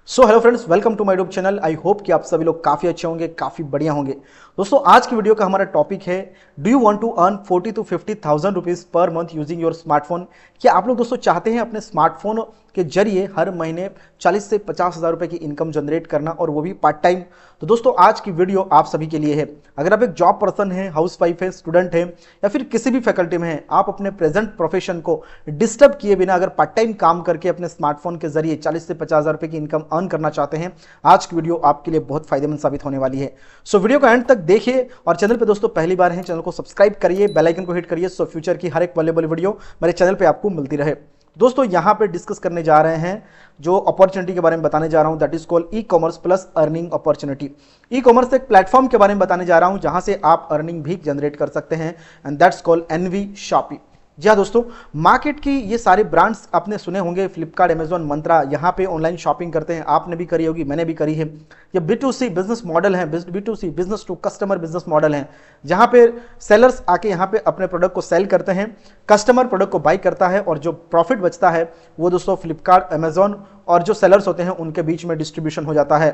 So hello friends, welcome to my YouTube channel. I hope कि आप सभी लोग काफ़ी अच्छे होंगे, काफ़ी बढ़िया होंगे। दोस्तों, आज की वीडियो का हमारा टॉपिक है, do you want to earn 40 to 50,000 rupees per month using your smartphone. क्या आप लोग दोस्तों चाहते हैं अपने स्मार्टफोन के जरिए हर महीने 40 से 50,000 रुपए की इनकम जनरेट करना, और वो भी पार्ट टाइम? तो दोस्तों, आज की वीडियो आप सभी के लिए है। अगर आप एक जॉब पर्सन है, हाउस वाइफ है, स्टूडेंट है, या फिर किसी भी फैकल्टी में है, आप अपने प्रेजेंट प्रोफेशन को डिस्टर्ब किए बिना अगर पार्ट टाइम काम करके अपने स्मार्टफोन के जरिए 40 से 50,000 रुपए की इनकम अर्न करना चाहते हैं, आज की वीडियो आपके लिए बहुत फायदेमंद साबित होने वाली है। सो वीडियो का एंड तक देखिए, और चैनल पे दोस्तों पहली बार है, चैनल को सब्सक्राइब करिए, बेल आइकन को हिट करिए, सो फ्यूचर की हर एक वैल्यूएबल वीडियो मेरे चैनल पे आपको मिलती रहे। दोस्तों, यहां पे डिस्कस करने जा रहे हैं, जो अपॉर्चुनिटी के बारे में बताने जा रहा हूं, that is called e commerce plus earning opportunity. E commerce एक प्लेटफॉर्म के बारे में बताने जा रहा हूं जहां से आप अर्निंग भी जनरेट कर सकते हैं, and that's called NV Shoppy. जी हाँ दोस्तों, मार्केट की ये सारे ब्रांड्स आपने सुने होंगे, फ्लिपकार्ट, अमेजॉन, मंत्रा, यहाँ पे ऑनलाइन शॉपिंग करते हैं। आपने भी करी होगी, मैंने भी करी है। ये B2C बिजनेस मॉडल है, B2C business to customer business model है, जहाँ पे सेलर्स आके यहाँ पे अपने प्रोडक्ट को सेल करते हैं, कस्टमर प्रोडक्ट को बाई करता है, और जो प्रॉफिट बचता है वो दोस्तों फ्लिपकार्ट, अमेजॉन और जो सेलर्स होते हैं उनके बीच में डिस्ट्रीब्यूशन हो जाता है।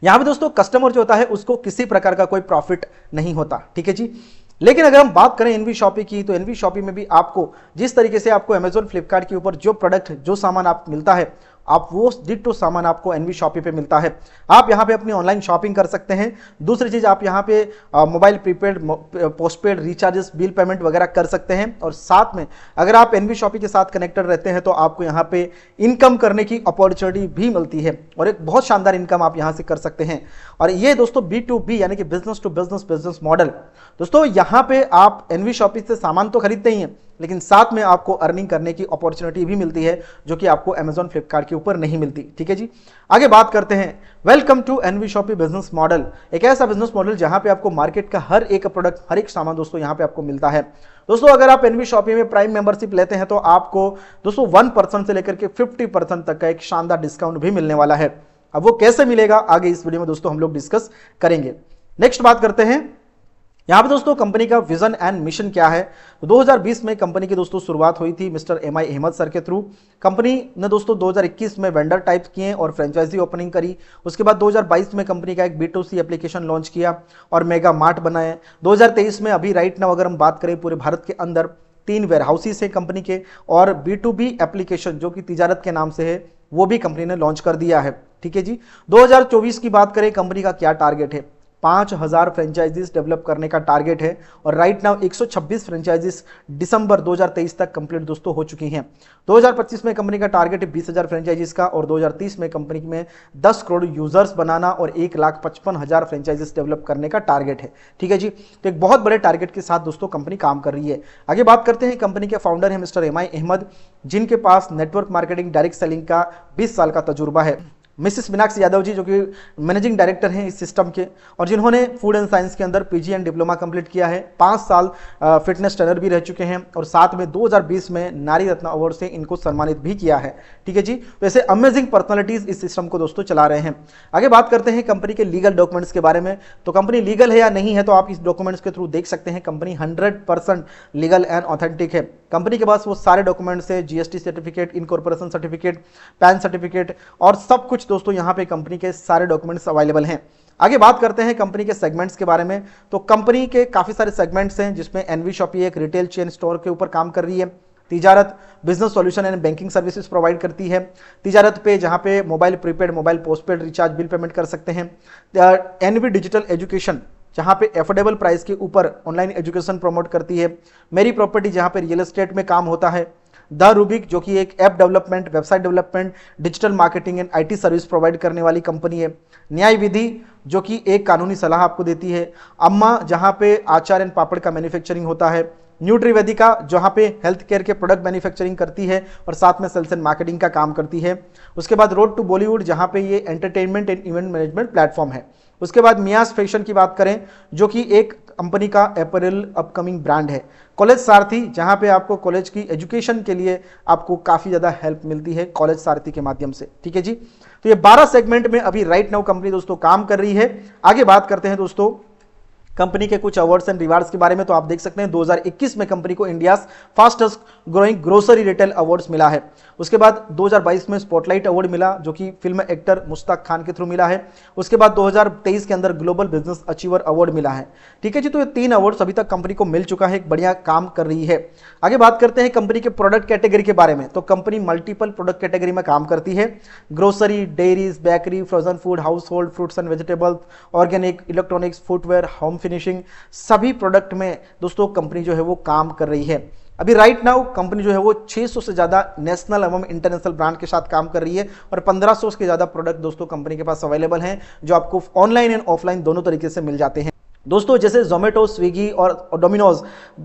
यहाँ पे दोस्तों कस्टमर जो होता है उसको किसी प्रकार का कोई प्रॉफिट नहीं होता, ठीक है जी। लेकिन अगर हम बात करें एनवी शॉपी की, तो एनवी शॉपी में भी आपको जिस तरीके से आपको अमेजॉन, फ्लिपकार्ट के ऊपर जो प्रोडक्ट, जो सामान आप मिलता है, आप वो डिट्टो सामान आपको एनवी शॉपी पे मिलता है। आप यहाँ पे अपनी ऑनलाइन शॉपिंग कर सकते हैं। दूसरी चीज, आप यहाँ पे mobile prepaid, postpaid, recharges, bill payment वगैरह कर सकते हैं। और साथ में अगर आप एनवी शॉपी के साथ कनेक्टेड रहते हैं तो आपको यहाँ पे इनकम करने की अपॉर्चुनिटी भी मिलती है, और एक बहुत शानदार इनकम आप यहाँ से कर सकते हैं। और ये दोस्तों B2B यानी कि बिजनेस टू बिजनेस मॉडल। दोस्तों, यहाँ पे आप एनवी शॉपी से सामान तो खरीदते ही हैं, लेकिन साथ में आपको अर्निंग करने की अपॉर्चुनिटी भी मिलती है, जो कि आपको अमेजॉन, फ्लिपकार्ट के ऊपर नहीं मिलती, ठीक है जी। आगे बात करते हैं। Welcome to Envy Shoppy business model, एक ऐसा बिजनेस मॉडल जहां पे आपको मार्केट का हर एक प्रोडक्ट, हर एक सामान दोस्तों यहां पे आपको मिलता है। दोस्तों, अगर आप एनवी शॉपी में प्राइम मेंबरशिप लेते हैं तो आपको दोस्तों 1% से लेकर के 50% तक का एक शानदार डिस्काउंट भी मिलने वाला है। अब वो कैसे मिलेगा, आगे इस वीडियो में दोस्तों हम लोग डिस्कस करेंगे। नेक्स्ट बात करते हैं, यहाँ पे दोस्तों कंपनी का विजन एंड मिशन क्या है। तो 2020 में कंपनी की दोस्तों शुरुआत हुई थी मिस्टर MI अहमद सर के थ्रू। कंपनी ने दोस्तों 2021 में वेंडर टाइप किए और फ्रेंचाइजी ओपनिंग करी। उसके बाद 2022 में कंपनी का एक B2C एप्लीकेशन लॉन्च किया और मेगा मार्ट बनाए। 2023 में अभी राइट नाउ अगर हम बात करें, पूरे भारत के अंदर 3 वेयर हाउसेस हैं कंपनी के, और B2B एप्लीकेशन जो कि तिजारत के नाम से है, वो भी कंपनी ने लॉन्च कर दिया है, ठीक है जी। 2024 की बात करें, कंपनी का क्या टारगेट है, 5,000 फ्रेंचाइजीज डेवलप करने का टारगेट है, और राइट नाउ 126 फ्रेंचाइजीज दिसंबर 2023 तक कंप्लीट दोस्तों हो चुकी हैं। 2025 में कंपनी का टारगेट है 20,000 फ्रेंचाइजीज का, और 2030 में कंपनी में 10 करोड़ यूजर्स बनाना और 1,55,000 फ्रेंचाइजीज डेवलप करने का टारगेट है, ठीक है जी। तो एक बहुत बड़े टारगेट के साथ दोस्तों कंपनी काम कर रही है। आगे बात करते हैं, कंपनी के फाउंडर है मिस्टर MI अहमद, जिनके पास नेटवर्क मार्केटिंग, डायरेक्ट सेलिंग का 20 साल का तजुर्बा है। मिसेस मीनाक्षी यादव जी, जो कि मैनेजिंग डायरेक्टर हैं इस सिस्टम के, और जिन्होंने फूड एंड साइंस के अंदर PG एंड डिप्लोमा कंप्लीट किया है। 5 साल फिटनेस ट्रेनर भी रह चुके हैं, और साथ में 2020 में नारी रत्न अवार्ड से इनको सम्मानित भी किया है, ठीक है जी। तो ऐसे अमेजिंग पर्सनालिटीज इस सिस्टम को दोस्तों चला रहे हैं। आगे बात करते हैं कंपनी के लीगल डॉक्यूमेंट्स के बारे में। तो कंपनी लीगल है या नहीं है, तो आप इस डॉक्यूमेंट्स के थ्रू देख सकते हैं, कंपनी 100% लीगल एंड ऑथेंटिक है। कंपनी के पास वो सारे डॉक्यूमेंट्स है, GST certificate, incorporation certificate, pan certificate, और सब कुछ दोस्तों यहाँ पे कंपनी के सारे डॉक्यूमेंट्स अवेलेबल हैं। आगे बात करते हैं कंपनी के सेगमेंट्स के बारे में। तो कंपनी के काफी सारे सेगमेंट्स हैं, जिसमें एनवी शॉपी एक रिटेल चेन स्टोर के ऊपर काम कर रही है। तिजारत business solution and banking services provide करती है। तिजारत पे जहां पे mobile prepaid, mobile postpaid, recharge, bill payment कर सकते हैं। एनवी डिजिटल एजुकेशन, जहां पे एफोर्डेबल प्राइस के ऊपर ऑनलाइन एजुकेशन प्रमोट करती है। मेरी प्रॉपर्टी, जहां पे रियल एस्टेट में काम होता है। द रूबिक, जो कि एक app development, website development, digital marketing and IT service provide करने वाली कंपनी है। न्याय विधि, जो कि एक कानूनी सलाह आपको देती है। अम्मा, जहां पे आचार एंड पापड़ का मैन्युफैक्चरिंग होता है। न्यूट्रीवेदिका, जहां पे हेल्थ केयर के प्रोडक्ट मैन्युफैक्चरिंग करती है और साथ में सेल्स एंड मार्केटिंग का काम करती है। उसके बाद रोड टू बॉलीवुड, जहां पे ये entertainment and event management platform है। उसके बाद मियाज फैशन की बात करें, जो कि एक कंपनी का अपैरल अपकमिंग ब्रांड है। कॉलेज सारथी, जहां पे आपको कॉलेज की एजुकेशन के लिए आपको काफी ज्यादा हेल्प मिलती है कॉलेज सारथी के माध्यम से, ठीक है जी। तो ये 12 सेगमेंट में अभी राइट नाउ कंपनी दोस्तों काम कर रही है। आगे बात करते हैं दोस्तों कंपनी के कुछ अवार्ड्स एंड रिवार्ड्स के बारे में। तो आप देख सकते हैं 2021 में कंपनी को India fastest growing grocery retail awards मिला है। उसके बाद 2022 में स्पॉटलाइट अवार्ड मिला जो कि फिल्म एक्टर मुश्ताक खान के थ्रू मिला है। उसके बाद 2023 के अंदर ग्लोबल बिजनेस अचीवर अवार्ड मिला है। ठीक है जी, तो ये 3 अवार्ड अभी तक कंपनी को मिल चुका है, एक बढ़िया काम कर रही है। आगे बात करते हैं कंपनी के प्रोडक्ट कैटेगरी के बारे में। तो कंपनी मल्टीपल प्रोडक्ट कैटेगरी में काम करती है, grocery, dairies, bakery, frozen food, house hold, fruits and vegetables, organic, electronics, footwear, home finishing, सभी प्रोडक्ट में दोस्तों कंपनी जो है वो काम कर रही है। अभी राइट नाउ कंपनी जो है वो 600 से ज़्यादा नेशनल एवं इंटरनेशनल ब्रांड के साथ काम कर रही है और 1500 के ज़्यादा प्रोडक्ट दोस्तों कंपनी के पास अवेलेबल हैं, जो आपको ऑनलाइन एंड ऑफलाइन दोनों तरीके से मिल जाते हैं। दोस्तों जैसे जोमेटो, स्विगी और डोमिनोज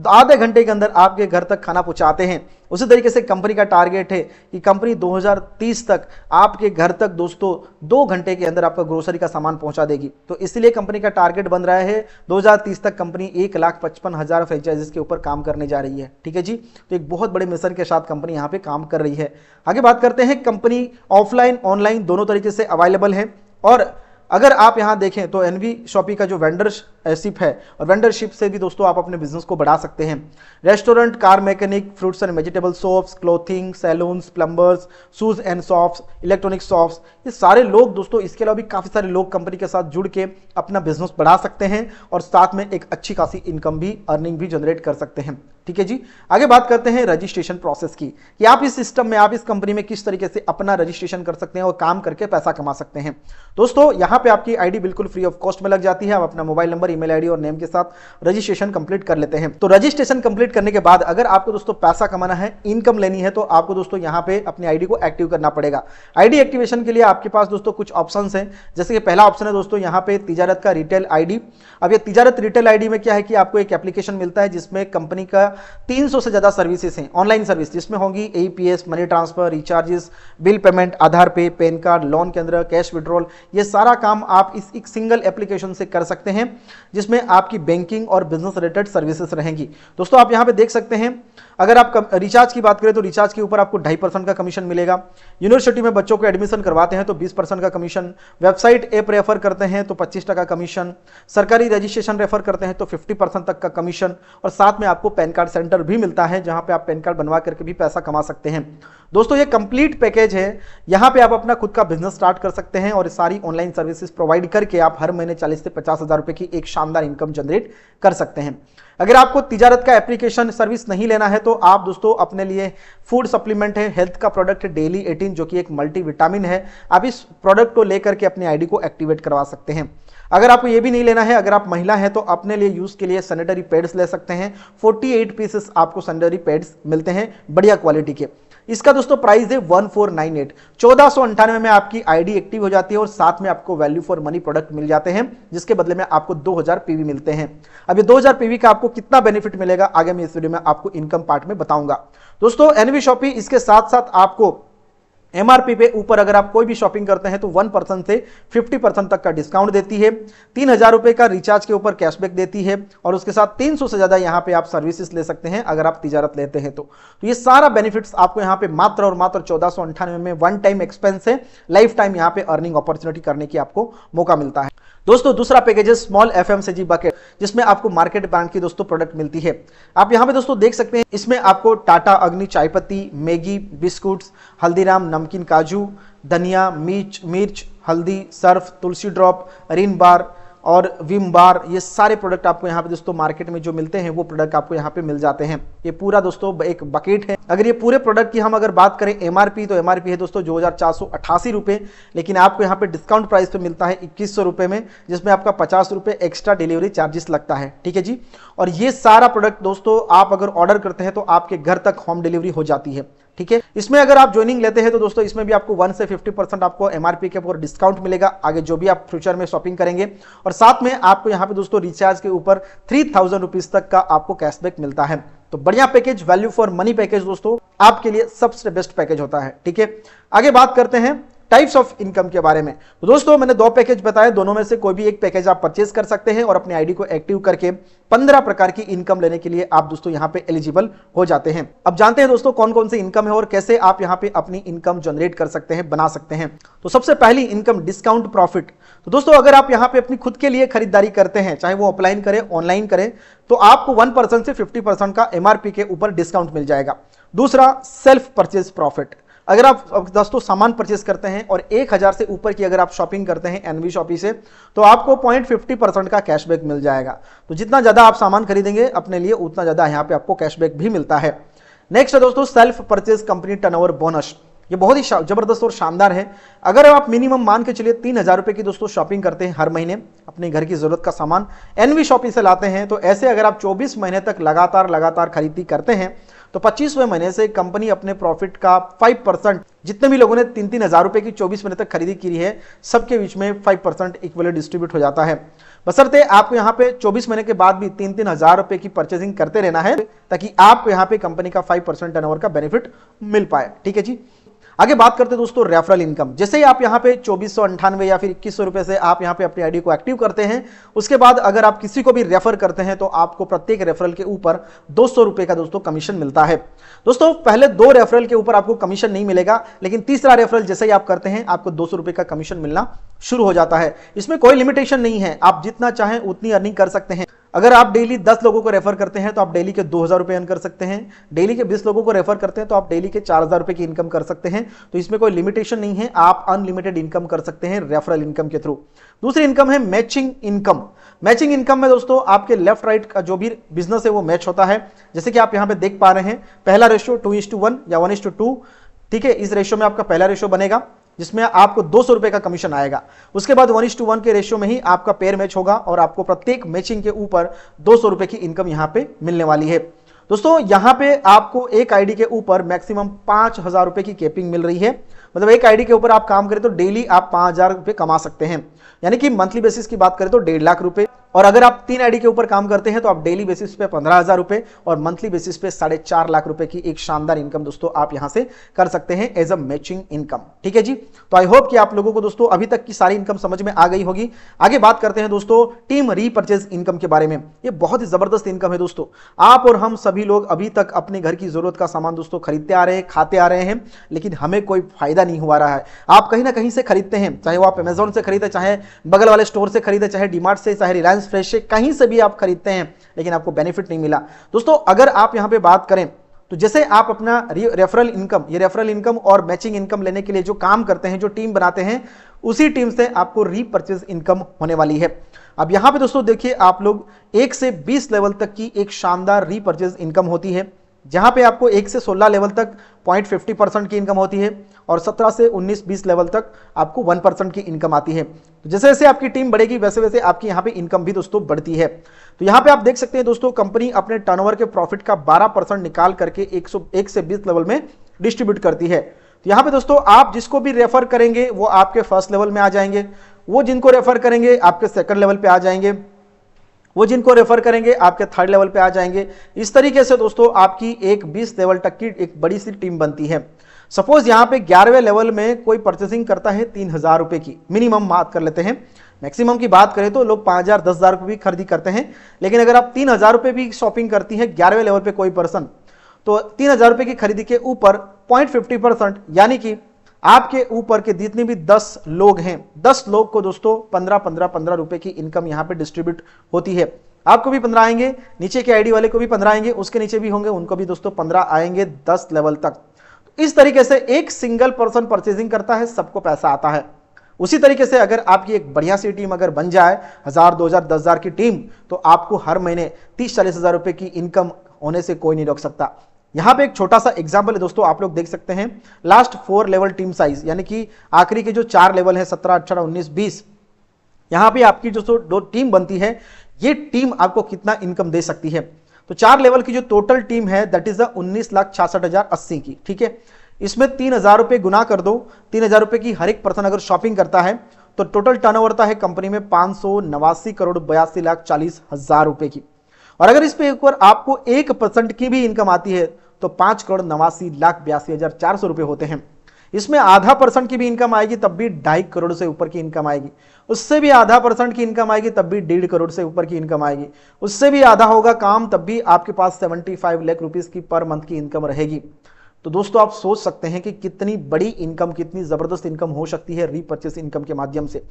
आधे घंटे के अंदर आपके घर तक खाना पहुंचाते हैं, उसी तरीके से कंपनी का टारगेट है कि कंपनी 2030 तक आपके घर तक दोस्तों 2 घंटे के अंदर आपका ग्रोसरी का सामान पहुंचा देगी। तो इसलिए कंपनी का टारगेट बन रहा है 2030 तक कंपनी 1,55,000 फ्रेंचाइजीज के ऊपर काम करने जा रही है। ठीक है जी, तो एक बहुत बड़े मिशन के साथ कंपनी यहाँ पे काम कर रही है। आगे बात करते हैं, कंपनी ऑफलाइन ऑनलाइन दोनों तरीके से अवेलेबल है। और अगर आप यहां देखें तो एनवी शॉपी का जो वेंडरशिप है और वेंडरशिप से भी दोस्तों आप अपने बिजनेस को बढ़ा सकते हैं। Restaurant, car mechanic, fruits and vegetable shops, clothing, saloons, plumbers, shoes and shops, electronic shops, ये सारे लोग दोस्तों, इसके अलावा भी काफी सारे लोग कंपनी के साथ जुड़ के अपना बिजनेस बढ़ा सकते हैं और साथ में एक अच्छी खासी इनकम भी, अर्निंग भी जनरेट कर सकते हैं। ठीक है जी, आगे बात करते हैं रजिस्ट्रेशन प्रोसेस की कि आप इस सिस्टम में, आप इस कंपनी में किस तरीके से अपना रजिस्ट्रेशन कर सकते हैं और काम करके पैसा कमा सकते हैं। दोस्तों यहां पे आपकी आईडी बिल्कुल फ्री ऑफ कॉस्ट में लग जाती है। आप अपना मोबाइल नंबर, ईमेल आईडी और नेम के साथ रजिस्ट्रेशन कंप्लीट कर लेते हैं। तो रजिस्ट्रेशन कंप्लीट करने के बाद अगर आपको दोस्तों पैसा कमाना है, इनकम लेनी है, तो आपको दोस्तों यहां पे अपनी आईडी को एक्टिव करना पड़ेगा। आईडी एक्टिवेशन के लिए आपके पास दोस्तों कुछ ऑप्शंस हैं, जैसे कि पहला ऑप्शन है दोस्तों यहां पे तिजारत का रिटेल आईडी। अब ये तिजारत रिटेल आईडी में क्या है कि आपको एक एप्लीकेशन मिलता है जिसमें कंपनी का 300 से ज्यादा सर्विसेज हैं, ऑनलाइन सर्विस, जिसमें होंगी AEPS, money transfer, recharges, bill payment, Aadhaar pay, PAN card, loan केंद्र, कैश विड्रॉल, ये सारा काम आप इस एक सिंगल एप्लीकेशन से कर सकते हैं, जिसमें आपकी बैंकिंग और बिजनेस रिलेटेड सर्विसेज रहेंगी। दोस्तों आप यहां पे देख सकते हैं, अगर आप रिचार्ज की बात करें तो रिचार्ज के ऊपर आपको 2.5% का कमीशन मिलेगा। यूनिवर्सिटी में बच्चों को एडमिशन करवाते हैं तो 20% का कमीशन, वेबसाइट ऐप रेफर करते हैं तो 25% कमीशन, सरकारी रजिस्ट्रेशन रेफर करते हैं तो 50% तक का कमीशन, और साथ में आपको पैन कार्ड सेंटर भी मिलता है जहां पे आप पैन कार्ड बनवा करके भी पैसा कमा सकते हैं। दोस्तों ये कंप्लीट पैकेज है, यहां पे आप अपना खुद का बिजनेस स्टार्ट कर सकते हैं और सारी ऑनलाइन सर्विसेज प्रोवाइड करके आप हर महीने 40 से 50 हज़ार रुपए की एक शानदार इनकम जनरेट कर सकते हैं। अगर आपको तिजारत का एप्लीकेशन सर्विस नहीं लेना है तो आप दोस्तों अपने लिए फूड सप्लीमेंट है, हेल्थ का प्रोडक्ट है डेली 18 जो कि एक मल्टीविटामिन है, आप इस प्रोडक्ट को लेकर के अपनी आईडी को एक्टिवेट करवा सकते हैं। अगर आपको ये भी नहीं लेना है, अगर आप महिला हैं तो अपने लिए यूज के लिए सैनिटरी पैड्स ले सकते हैं। 48 पीसेस आपको सैनिटरी पैड्स मिलते हैं बढ़िया क्वालिटी के। इसका दोस्तों प्राइस है 1498, 1498 में आपकी आईडी एक्टिव हो जाती है और साथ में आपको वैल्यू फॉर मनी प्रोडक्ट मिल जाते हैं, जिसके बदले में आपको 2000 पीवी मिलते हैं। अब ये 2000 पीवी का आपको कितना बेनिफिट मिलेगा आगे मैं इस वीडियो में आपको इनकम पार्ट में बताऊंगा। दोस्तों एनवी शॉपी इसके साथ साथ आपको एमआरपी पे ऊपर अगर आप कोई भी शॉपिंग करते हैं तो 1% से 50% तक का डिस्काउंट देती है। 3000 रुपए का रिचार्ज के ऊपर कैशबैक देती है और उसके साथ 300 से ज्यादा यहाँ पे आप सर्विसेज ले सकते हैं अगर आप तिजारत लेते हैं तो ये सारा बेनिफिट्स आपको यहाँ पे मात्र और मात्र 1498 में वन टाइम एक्सपेंस है, लाइफ टाइम यहाँ पे अर्निंग अपॉर्चुनिटी करने की आपको मौका मिलता है। दोस्तों दूसरा पैकेज है स्मॉल एफएमसीजी बकेट, जिसमें आपको मार्केट ब्रांड की दोस्तों प्रोडक्ट मिलती है। आप यहाँ पे दोस्तों देख सकते हैं, इसमें आपको टाटा अग्नि चाय पत्ती, मैगी, बिस्कुट्स, हल्दीराम नमकीन काजू, धनिया, मिर्च, हल्दी, सर्फ, तुलसी ड्रॉप, रिन बार और विम बार, ये सारे प्रोडक्ट आपको यहाँ पे दोस्तों मार्केट में जो मिलते हैं वो प्रोडक्ट आपको यहाँ पे मिल जाते हैं। ये पूरा दोस्तों एक बकेट है। अगर ये पूरे प्रोडक्ट की हम अगर बात करें एमआरपी तो एमआरपी है दोस्तों 2488 रुपए, लेकिन आपको यहाँ पे डिस्काउंट प्राइस पे मिलता है 2100 रुपए में, जिसमें आपका 50 रुपए एक्स्ट्रा डिलीवरी चार्जेस लगता है। ठीक है जी, और ये सारा प्रोडक्ट दोस्तों आप अगर ऑर्डर करते हैं तो आपके घर तक होम डिलीवरी हो जाती है। ठीक है, इसमें अगर आप ज्वाइनिंग लेते हैं तो दोस्तों इसमें भी आपको 1 से 50% आपको एमआरपी के ऊपर डिस्काउंट मिलेगा आगे जो भी आप फ्यूचर में शॉपिंग करेंगे, और साथ में आपको यहाँ पे दोस्तों रिचार्ज के ऊपर 3000 रुपीज तक का आपको कैशबैक मिलता है। तो बढ़िया package, value for money package दोस्तों आपके लिए सबसे बेस्ट पैकेज होता है। ठीक है, आगे बात करते हैं टाइप्स ऑफ इनकम के बारे में। तो दोस्तों मैंने 2 पैकेज बताए, दोनों में से कोई भी एक पैकेज आप परचेज कर सकते हैं और अपनी आईडी को एक्टिव करके 15 प्रकार की इनकम लेने के लिए आप दोस्तों यहां पे एलिजिबल हो जाते हैं। अब जानते हैं दोस्तों कौन कौन सी इनकम है और कैसे आप यहां पे अपनी इनकम जनरेट कर सकते हैं, बना सकते हैं। तो सबसे पहली इनकम डिस्काउंट प्रॉफिट। तो दोस्तों अगर आप यहां पे अपनी खुद के लिए खरीदारी करते हैं, चाहे वो ऑफलाइन करें ऑनलाइन करें, तो आपको 1% से 50% का एमआरपी के ऊपर डिस्काउंट मिल जाएगा। दूसरा सेल्फ परचेज प्रॉफिट, अगर आप दोस्तों सामान परचेस करते हैं और 1000 से ऊपर की अगर आप शॉपिंग करते हैं एनवी शॉपी से, तो आपको 0.50% का कैशबैक मिल जाएगा। तो जितना ज़्यादा आप सामान खरीदेंगे अपने लिए, उतना ज़्यादा यहाँ पे आपको कैशबैक भी मिलता है। नेक्स्ट है दोस्तों self purchase company turnover bonus. ये बहुत ही जबरदस्त और शानदार है। अगर आप मिनिमम मान के चलिए 3000 रुपए की दोस्तों शॉपिंग करते हैं हर महीने, अपने घर की जरूरत का सामान एनवी शॉपिंग से लाते हैं, तो ऐसे अगर आप 24 महीने तक लगातार खरीदी करते हैं, तो 25वें महीने से कंपनी अपने प्रॉफिट का 5%, जितने भी लोगों ने 3-3 हजार रुपए की 24 महीने तक खरीदी की है, सबके बीच में 5% इक्वली डिस्ट्रीब्यूट हो जाता है। बशर्ते आपको यहाँ पे 24 महीने के बाद भी 3-3 हजार रुपए की परचेजिंग करते रहना है, ताकि आपको यहाँ पे कंपनी का 5% टर्नओवर का बेनिफिट मिल पाए। ठीक है जी। आगे बात करते हैं दोस्तों रेफरल इनकम। जैसे ही आप यहाँ पे 2498 या फिर 2100 रुपए से आप यहाँ पे अपनी आईडी को एक्टिव करते हैं, उसके बाद अगर आप किसी को भी रेफर करते हैं तो आपको प्रत्येक रेफरल के ऊपर 200 रुपए का दोस्तों कमीशन मिलता है। दोस्तों पहले 2 रेफरल के ऊपर आपको कमीशन नहीं मिलेगा, लेकिन तीसरा रेफरल जैसे ही आप करते हैं आपको 200 रुपए का कमीशन मिलना शुरू हो जाता है। इसमें कोई लिमिटेशन नहीं है, आप जितना चाहें उतनी अर्निंग कर सकते हैं। अगर आप डेली 10 लोगों को रेफर करते हैं तो आप डेली के 2000 रुपए अर्न कर सकते हैं। डेली के 20 लोगों को रेफर करते हैं तो आप डेली के 4000 रुपए की इनकम कर सकते हैं। तो इसमें कोई लिमिटेशन नहीं है, आप अनलिमिटेड इनकम कर सकते हैं रेफरल इनकम के थ्रू। दूसरी इनकम है मैचिंग इनकम। मैचिंग इनकम में दोस्तों आपके लेफ्ट राइट का जो भी बिजनेस है वो मैच होता है। जैसे कि आप यहाँ पे देख पा रहे हैं, पहला रेशियो 2:1 या 1:2, ठीक है। इस रेशियो में आपका पहला रेशियो बनेगा जिसमें आपको 200 रुपए का कमीशन आएगा। उसके बाद 1:1 के रेशियो में ही आपका पेयर मैच होगा और आपको प्रत्येक मैचिंग के ऊपर 200 रुपए की इनकम यहां पे मिलने वाली है। दोस्तों यहां पे आपको एक आईडी के ऊपर मैक्सिमम 5000 रुपए की कैपिंग मिल रही है। मतलब एक आईडी के ऊपर आप काम करें तो डेली आप 5000 रुपए कमा सकते हैं, यानी कि मंथली बेसिस की बात करें तो 1.5 लाख रुपए। और अगर आप 3 आईडी के ऊपर काम करते हैं तो आप डेली बेसिस पे 15000 रुपए और मंथली बेसिस पे 4.5 लाख रुपए की एक शानदार इनकम दोस्तों आप यहां से कर सकते हैं एज अ मैचिंग इनकम। ठीक है जी। तो आई होप कि आप लोगों को दोस्तों अभी तक की सारी इनकम समझ में आ गई होगी। आगे बात करते हैं दोस्तों टीम रीपरचेज इनकम के बारे में। ये बहुत ही जबरदस्त इनकम है दोस्तों। आप और हम सभी लोग अभी तक अपने घर की जरूरत का सामान दोस्तों खरीदते आ रहे हैं, खाते आ रहे हैं, लेकिन हमें कोई फायदा नहीं हुआ रहा है। आप कहीं ना कहीं से खरीदते हैं, चाहे वो आप अमेजोन से खरीदे, चाहे बगल वाले स्टोर से खरीदे, चाहे डीमार्ट से, चाहे रिलायंस फ्रेश से, कहीं से भी आप खरीदते हैं, लेकिन आपको बेनिफिट नहीं मिला। दोस्तों अगर आप यहां पे बात करें तो जैसे आप अपना रेफरल इनकम, ये रेफरल इनकम और मैचिंग इनकम लेने के लिए जो काम करते हैं, जो टीम बनाते हैं, उसी टीम से आपको रीपरचेज इनकम होने वाली है। अब यहां पे दोस्तों देखिए, आप लोग 1 से 20 लेवल तक की एक शानदार रीपरचेज इनकम होती है, जहां पे आपको 1 से 16 लेवल तक 0.50% की इनकम होती है और 17 से 19-20 लेवल तक आपको 1% की इनकम आती है। तो जैसे जैसे आपकी टीम बढ़ेगी वैसे वैसे आपकी यहाँ पे इनकम भी दोस्तों बढ़ती है। तो यहाँ पे आप देख सकते हैं दोस्तों, कंपनी अपने टर्नओवर के प्रॉफिट का 12% निकाल करके 1 से 20 लेवल में डिस्ट्रीब्यूट करती है। तो यहाँ पे दोस्तों आप जिसको भी रेफर करेंगे वो आपके फर्स्ट लेवल में आ जाएंगे, वो जिनको रेफर करेंगे आपके सेकंड लेवल पे आ जाएंगे, वो जिनको रेफर करेंगे आपके थर्ड लेवल पे आ जाएंगे। इस तरीके से दोस्तों आपकी एक 20 लेवल तक की एक बड़ी सी टीम बनती है। सपोज यहाँ पे 11वें लेवल में कोई परचेसिंग करता है 3000 रुपए की, मिनिमम बात कर लेते हैं। मैक्सिमम की बात करें तो लोग 5000 10,000 रुपए भी खरीदी करते हैं, लेकिन अगर आप 3000 रुपए भी शॉपिंग करती है 11वें लेवल पे कोई पर्सन, तो 3000 रुपए की खरीदी के ऊपर 0.50%, यानी कि आपके ऊपर के जितने भी 10 लोग हैं, 10 लोग को दोस्तों 15 रुपए की इनकम यहां पे डिस्ट्रीब्यूट होती है। आपको भी 15 आएंगे, नीचे के आईडी वाले को भी 15 आएंगे, उसके नीचे भी होंगे, उनको भी दोस्तों 15 आएंगे 10 लेवल तक। इस तरीके से एक सिंगल पर्सन परचेजिंग करता है, सबको पैसा आता है। उसी तरीके से अगर आपकी एक बढ़िया सी टीम अगर बन जाए, 1000 2000 10,000 की टीम, तो आपको हर महीने 30-40 हजार रुपए की इनकम होने से कोई नहीं रोक सकता। यहां पे एक छोटा सा एग्जांपल है दोस्तों, आप लोग देख सकते हैं। लास्ट 4 लेवल टीम साइज, यानी कि आखिरी के जो 4 लेवल है 17 18 19 20, यहां पे आपकी जो टीम बनती है, ये टीम आपको कितना इनकम दे सकती है। तो 4 लेवल की जो टोटल टीम है दैट इज 19,66,080 की। ठीक है, इसमें 3000 रुपए गुना कर दो, 3000 रुपए की हर एक पर्सन अगर शॉपिंग करता है तो टोटल टर्नओवर होता है कंपनी में 589,82,40,000 रुपए की। और अगर इस पे एक बार आपको 1% की भी इनकम आती है तो 5,89,82,400 रुपए होते हैं। इसमें आधा % की भी इनकम आएगी तब भी 2.5 करोड़ से ऊपर की इनकम आएगी, उससे भी आधा % की इनकम आएगी तब भी 1.5 करोड़ से ऊपर की इनकम आएगी, उससे भी आधा होगा काम तब भी आपके पास 75 लाख रुपीस की पर मंथ की इनकम रहेगी। तो दोस्तों आप सोच सकते हैं कि कितनी बड़ी इनकम, कितनी जबरदस्त इनकम हो सकती है रीपरचेस इनकम के माध्यम से।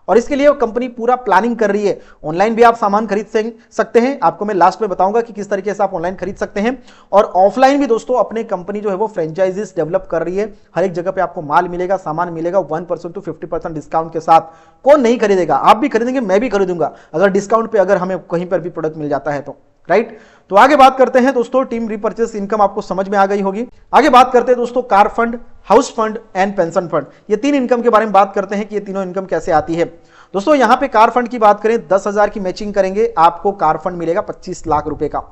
और इसके लिए कंपनी पूरा प्लानिंग कर रही है। ऑनलाइन भी आप सामान खरीद सकते हैं, आपको मैं लास्ट में बताऊंगा कि किस तरीके से आप ऑनलाइन खरीद सकते हैं। और ऑफलाइन भी दोस्तों अपने कंपनी जो है वो फ्रेंचाइजीज डेवलप कर रही है। हर एक जगह पे आपको माल मिलेगा, सामान मिलेगा 1% to 50% डिस्काउंट के साथ। कौन नहीं खरीदेगा? आप भी खरीदेंगे, मैं भी खरीदूंगा अगर डिस्काउंट पे अगर हमें कहीं पर भी प्रोडक्ट मिल जाता है तो, राइट। तो आगे बात करते हैं दोस्तों, टीम रीपर्चेस इनकम आपको समझ में आ गई होगी। आगे बात करते हैं दोस्तों car fund, house fund and pension fund. ये 3 इनकम के बारे में बात करते हैं कि ये तीनों इनकम कैसे आती है। दोस्तों यहां पे कार फंड की बात करें, 10,000 की मैचिंग करेंगे, आपको कार फंड मिलेगा 25 लाख रुपए का।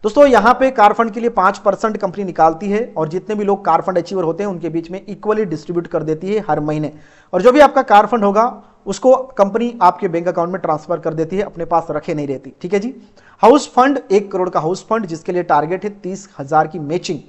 दोस्तों यहां पे कार फंड के लिए 5% कंपनी निकालती है और जितने भी लोग कार फंड अचीवर होते हैं उनके बीच में इक्वली डिस्ट्रीब्यूट कर देती है हर महीने। और जो भी आपका कार फंड होगा उसको कंपनी आपके बैंक अकाउंट में ट्रांसफर कर देती है, अपने पास रखे नहीं रहती, ठीक है जी। हाउस फंड 1 करोड़ का हाउस फंड, जिसके लिए टारगेट है 30,000 की मैचिंग।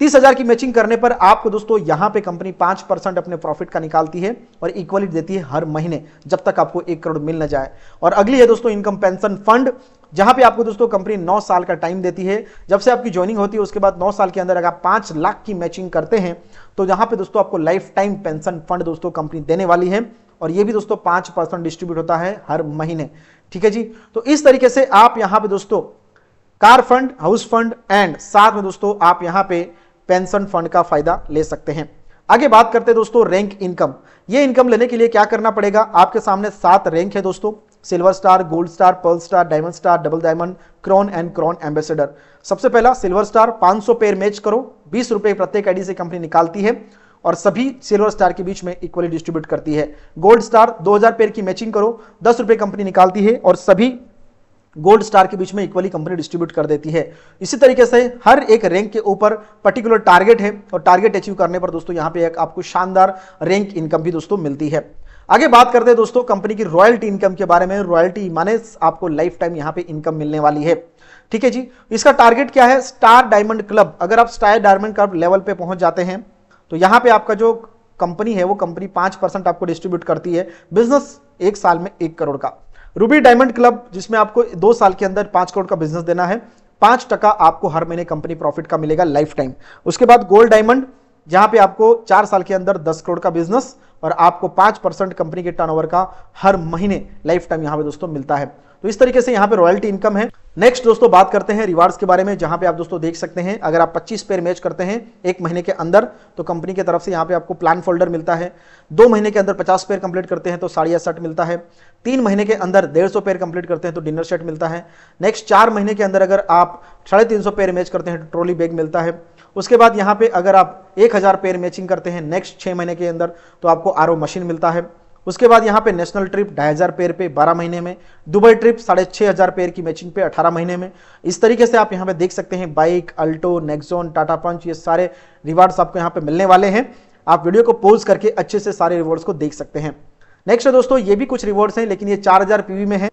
30,000 की मैचिंग करने पर आपको दोस्तों यहां पे कंपनी 5% अपने प्रॉफिट का निकालती है और इक्वली देती है हर महीने, जब तक आपको 1 करोड़ मिल न जाए। और अगली है दोस्तों इनकम पेंशन फंड, जहां पे आपको दोस्तों कंपनी 9 साल का टाइम देती है। जब से आपकी ज्वाइनिंग होती है उसके बाद 9 साल के अंदर अगर आप 5 लाख की मैचिंग करते हैं तो यहां पे दोस्तों आपको लाइफ टाइम पेंशन फंड दोस्तों कंपनी देने वाली है। और ये भी दोस्तों 5% डिस्ट्रीब्यूट होता है हर महीने, ठीक है जी। तो इस तरीके से आप यहां पे दोस्तों car fund, house fund and साथ में दोस्तों आप यहां पे पेंशन फंड का फायदा ले सकते हैं। आगे बात करते हैं दोस्तों रैंक इनकम। ये इनकम लेने के लिए क्या करना पड़ेगा? आपके सामने 7 रैंक है दोस्तों, silver star, gold star, pearl star, diamond star, double diamond, crown and crown ambassador. सबसे पहला सिल्वर स्टार, 500 पेयर मैच करो, 20 रुपए प्रत्येक आईडी से कंपनी निकालती है और सभी सिल्वर स्टार के बीच में इक्वली डिस्ट्रीब्यूट करती है। गोल्ड स्टार 2000 पेयर की मैचिंग करो, 10 रुपए कंपनी निकालती है और सभी गोल्ड स्टार के बीच में इक्वली कंपनी डिस्ट्रीब्यूट कर देती है। इसी तरीके से हर एक रैंक के ऊपर पर्टिकुलर टारगेट है और टारगेट अचीव करने पर दोस्तों यहां पे एक आपको शानदार रैंक इनकम भी दोस्तों मिलती है। आगे बात करते हैं दोस्तों कंपनी की रॉयल्टी इनकम के बारे में। रॉयल्टी माने आपको लाइफ टाइम यहां पे इनकम मिलने वाली है, ठीक है जी। इसका टारगेट क्या है? Star diamond club. अगर आप स्टार डायमंड क्लब लेवल पे पहुंच जाते हैं तो यहां पे आपका जो कंपनी है वो कंपनी 5% आपको डिस्ट्रीब्यूट करती है, बिजनेस 1 साल में 1 करोड़ का। रूबी डायमंड क्लब, जिसमें आपको 2 साल के अंदर 5 करोड़ का बिजनेस देना है, 5% आपको हर महीने कंपनी प्रॉफिट का मिलेगा लाइफ टाइम। उसके बाद गोल्ड डायमंड, जहां पे आपको 4 साल के अंदर 10 करोड़ का बिजनेस और आपको 5% कंपनी के टर्नओवर का हर महीने लाइफ टाइम यहां पे दोस्तों मिलता है। तो इस तरीके से यहां पे रॉयल्टी इनकम है। नेक्स्ट दोस्तों बात करते हैं रिवार्ड्स के बारे में, जहां पे आप दोस्तों देख सकते हैं अगर आप 25 पेयर मैच करते हैं 1 महीने के अंदर तो कंपनी की तरफ से यहां पे आपको प्लान फोल्डर मिलता है। 2 महीने के अंदर 50 पेयर कंप्लीट करते हैं तो साड़िया सेट मिलता है। 3 महीने के अंदर 150 पेयर कंप्लीट करते हैं तो डिनर सेट मिलता है। नेक्स्ट 4 महीने के अंदर अगर आप 350 पेयर मैच करते हैं तो ट्रॉली बैग मिलता है। उसके बाद यहां पे अगर आप 1000 पेयर मैचिंग करते हैं नेक्स्ट 6 महीने के अंदर तो आपको आरओ मशीन मिलता है। उसके बाद यहां पे नेशनल ट्रिप 2500 पेयर पे 12 महीने में, दुबई ट्रिप 6500 पेयर की मैचिंग पे 18 महीने में। इस तरीके से आप यहां पे देख सकते हैं बाइक, अल्टो, नेक्सॉन, टाटा पंच, ये सारे रिवार्ड्स आपको यहां पे मिलने वाले हैं। आप वीडियो को पॉज करके अच्छे से सारे रिवॉर्ड्स को देख सकते हैं। नेक्स्ट है दोस्तों ये भी कुछ रिवॉर्ड्स हैं लेकिन ये 4000 पीवी में है।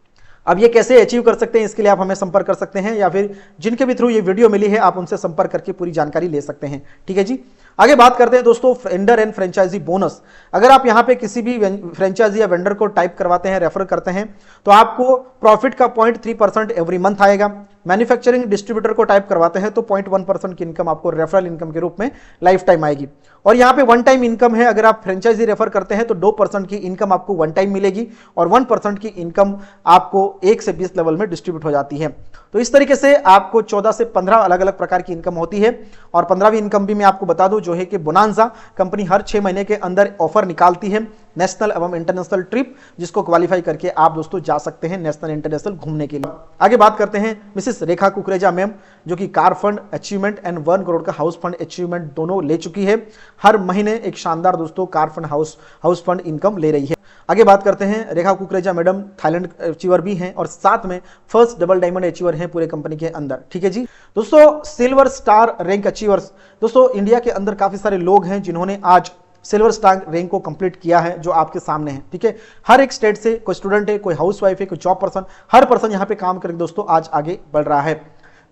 अब ये कैसे अचीव कर सकते हैं इसके लिए आप हमें संपर्क कर सकते हैं या फिर जिनके भी थ्रू ये वीडियो मिली है आप उनसे संपर्क करके पूरी जानकारी ले सकते हैं, ठीक है जी। आगे बात करते हैं दोस्तों वेंडर एंड फ्रेंचाइजी बोनस। अगर आप यहां पे किसी भी फ्रेंचाइजी या वेंडर को टाइप करवाते हैं, रेफर करते हैं तो आपको प्रॉफिट का 0.3% एवरी मंथ आएगा। मैन्युफैक्चरिंग डिस्ट्रीब्यूटर को टाइप करवाते हैं तो 0.1% की इनकम आपको रेफरल इनकम के रूप में लाइफ टाइम आएगी। और यहां पे 1 टाइम इनकम है, अगर आप फ्रेंचाइजी रेफर करते हैं तो 2% की इनकम आपको 1 टाइम मिलेगी और 1% की इनकम आपको 1 से 20 लेवल में डिस्ट्रीब्यूट हो जाती है। तो इस तरीके से आपको 14 से 15 अलग अलग प्रकार की इनकम होती है। और 15वीं इनकम भी मैं आपको बता दूं जो है कि बोनांजा कंपनी हर 6 महीने के अंदर ऑफर निकालती है नेशनल एवं इंटरनेशनल ट्रिप, जिसको क्वालिफाई करके आप दोस्तों जा सकते हैं नेशनल इंटरनेशनल घूमने के लिए। आगे बात करते हैं मिसेस रेखा कुकरेजा मैम, जो कि car fund achievement and 1 crore का हाउस फंड अचीवमेंट दोनों ले चुकी है। हर महीने एक शानदार दोस्तों car fund house fund income ले रही है। आगे बात करते हैं रेखा कुकरेजा मैडम थाईलैंड अचीवर भी हैं और साथ में फर्स्ट डबल डायमंड अचीवर हैं पूरे कंपनी के अंदर, ठीक है जी। दोस्तों सिल्वर स्टार रैंक अचीवर्स, दोस्तों इंडिया के अंदर काफी सारे लोग हैं जिन्होंने आज सिल्वर स्टार रैंक को कंप्लीट किया है, जो आपके सामने है, ठीक है। हर एक स्टेट से कोई स्टूडेंट है, कोई हाउसवाइफ है, कोई जॉब पर्सन, हर पर्सन यहां पे काम करके दोस्तों आज आगे बढ़ रहा है।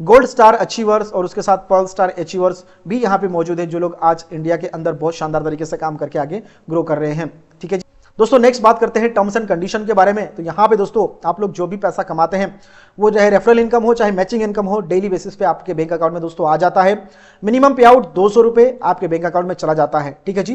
गोल्ड स्टार अचीवर्स और उसके साथ पर्ल स्टार अचीवर्स भी यहां पे मौजूद है, जो लोग आज इंडिया के अंदर बहुत शानदार तरीके से काम करके आगे ग्रो कर रहे हैं, ठीक है। दोस्तों नेक्स्ट बात करते हैं टर्म्स एंड कंडीशन के बारे में। तो यहाँ पे दोस्तों आप लोग जो भी पैसा कमाते हैं वो चाहे रेफरल इनकम हो चाहे मैचिंग इनकम हो, डेली बेसिस पे आपके बैंक अकाउंट में दोस्तों आ जाता है। मिनिमम पे आउट 200 रुपए आपके बैंक अकाउंट में चला जाता है। ठीक है जी,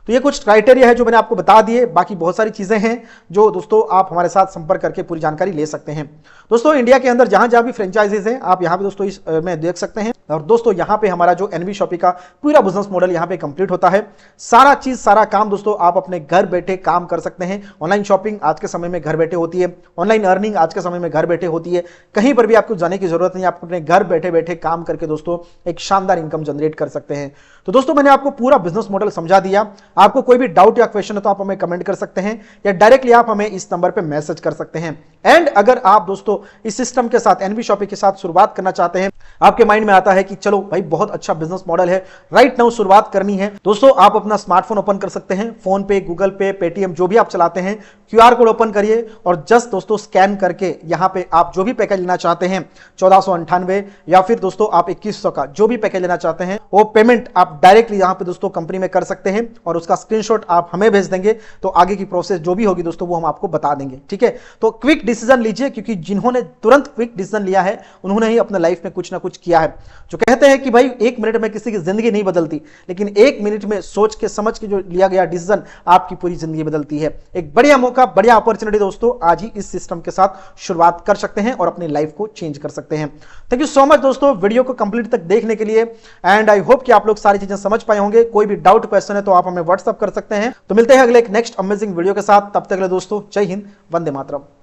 तो ये कुछ क्राइटेरिया है जो मैंने आपको बता दिए। बाकी बहुत सारी चीजें हैं जो दोस्तों आप हमारे साथ संपर्क करके पूरी जानकारी ले सकते हैं। दोस्तों इंडिया के अंदर जहां जहां भी फ्रेंचाइजीज हैं आप यहां पे दोस्तों इस में देख सकते हैं। और दोस्तों यहां पे हमारा जो एनवी शॉपी का पूरा बिजनेस मॉडल यहां पे कंप्लीट होता है। सारा चीज सारा काम दोस्तों आप अपने घर बैठे काम कर सकते हैं। ऑनलाइन शॉपिंग आज के समय में घर बैठे होती है, ऑनलाइन अर्निंग आज के समय में घर बैठे होती है। कहीं पर भी आपको जाने की जरूरत नहीं, आप अपने घर बैठे बैठे काम करके दोस्तों एक शानदार इनकम जनरेट कर सकते हैं। तो दोस्तों मैंने आपको पूरा बिजनेस मॉडल समझा दिया। आपको कोई भी डाउट या क्वेश्चन है तो आप हमें कमेंट कर सकते हैं या डायरेक्टली आप हमें इस नंबर पे मैसेज कर सकते हैं। एंड अगर आप दोस्तों इस सिस्टम के साथ एनवी शॉपी के साथ शुरुआत करना चाहते हैं, आपके माइंड में आता है कि चलो भाई बहुत अच्छा बिजनेस मॉडल है, राइट नाउ शुरुआत करनी है, दोस्तों आप अपना स्मार्टफोन ओपन कर सकते हैं। फोन पे, गूगल पे, पेटीएम जो भी आप चलाते हैं, क्यूआर कोड ओपन करिए और जस्ट दोस्तों स्कैन करके यहां पे आप जो भी पैकेज लेना चाहते हैं 1498 या फिर दोस्तों आप 2100 का जो भी पैकेज लेना चाहते हैं वो पेमेंट आप डायरेक्टली यहां पे दोस्तों कंपनी में कर सकते हैं और उसका स्क्रीनशॉट आप हमें भेज देंगे तो आगे की प्रोसेस जो भी होगी दोस्तों वो हम आपको बता देंगे। ठीक है, तो क्विक डिसीजन लीजिए क्योंकि जिन्होंने तुरंत क्विक डिसीजन लिया है उन्होंने ही अपने लाइफ में कुछ ना कुछ किया है। जो कहते हैं कि भाई 1 मिनट में किसी की जिंदगी नहीं बदलती, लेकिन 1 मिनट में सोच के समझ के जो लिया गया डिसीजन आपकी पूरी जिंदगी बदलती है। एक बढ़िया मौका, बढ़िया अपॉर्चुनिटी दोस्तों आज ही इस सिस्टम के साथ शुरुआत कर सकते हैं और अपनी लाइफ को चेंज कर सकते हैं। थैंक यू सो मच दोस्तों वीडियो को कंप्लीट तक देखने के लिए एंड आई होप कि आप लोग सारी चीजें समझ पाए होंगे। कोई भी डाउट क्वेश्चन है तो आप हमें व्हाट्सएप कर सकते हैं। तो मिलते हैं अगले एक नेक्स्ट अमेजिंग वीडियो के साथ, तब तक के लिए दोस्तों जय हिंद, वंदे मातरम।